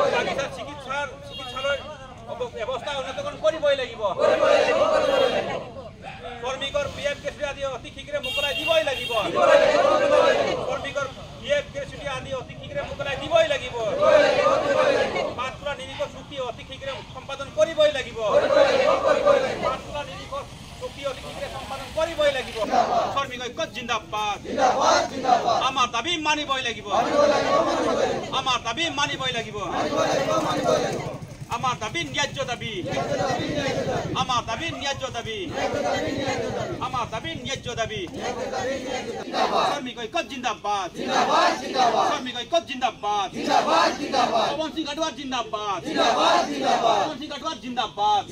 চিকিৎসালয় ব্যৱস্থা উন্নতকৰণ কৰিবই লাগিব শ্ৰমিকৰ পিএফ গ্ৰেচুটি আদি অতি শীঘ্ৰে মোকলাই দিবই লাগিব শ্ৰমিকৰ পিএফ গ্ৰেচুটি আদি অতি শীঘ্ৰে মোকলাই দিবই লাগিব পাঁচটা নিৰীক্ষক চুক্তি অতি শীঘ্ৰে সম্পাদন কৰিবই লাগিব পাঁচটা নিৰীক্ষক চুক্তি অতি শীঘ্ৰে সম্পাদন কৰিবই লাগিব শ্ৰমিক ঐক্য জিন্দাবাদ আমাৰ দাবী মানিবই লাগিব আমাৰ দাবী মানিবই লাগিব আমার দাবি ন্যায্য দাবি আমার দাবি ন্যায্য দাবি আমার দাবি ন্যায্য দাবি শ্রমিক ঐক্য জিন্দাবাদ শ্রমিক ঐক্য জিন্দাবাদ পবন সিং আডওয়ার জিন্দাবাদ পবন সিং আডওয়ার জিন্দাবাদ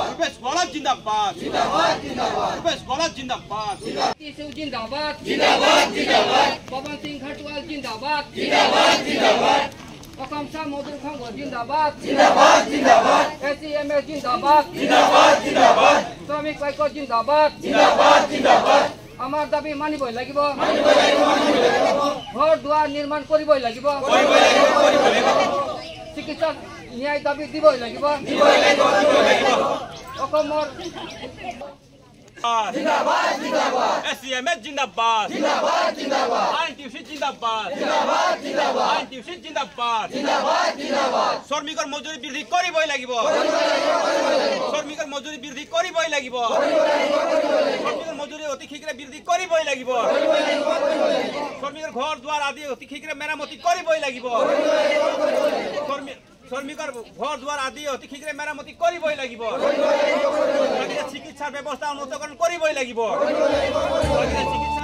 রূপেশ গৌড় জিন্দাবাদ রূপেশ গৌড় জিন্দাবাদ জিন্দাবাদ পবন সিং খাটওয়াল জিন্দাবাদ অসম চা মজুর সংঘ জিন্দাবাদ এসিএমএস জিন্দাবাদ শ্রমিক ঐক্য জিন্দাবাদ আমার দাবি মানিবই লাগিব ঘর দুয়ার নির্মাণ করবই লাগিব চিকিৎসা ন্যায় দাবি দিবই লাগিব অসমৰ SCMS জিন্দাবাদ আইনটিউসি জিন্দাবাদ আইনটিউসি জিন্দাবাদ শ্ৰমিকৰ মজুৰি বৃদ্ধি কৰিবই লাগিব শ্ৰমিকৰ মজুৰি বৃদ্ধি কৰিবই লাগিব শ্ৰমিকৰ মজুৰি অতি শীঘ্ৰে বৃদ্ধি কৰিবই লাগিব শ্ৰমিকৰ ঘৰ দুৱাৰ আদি অতি শীঘ্ৰে মেৰামতি কৰিবই লাগিব শ্ৰমিকৰ ঘৰ দুৱাৰ আদি অতি শীঘ্ৰে মেৰামতি কৰিবই লাগিব চিকিৎসাৰ ব্যৱস্থা উন্নতকৰণ কৰিবই লাগিব চিকিৎসা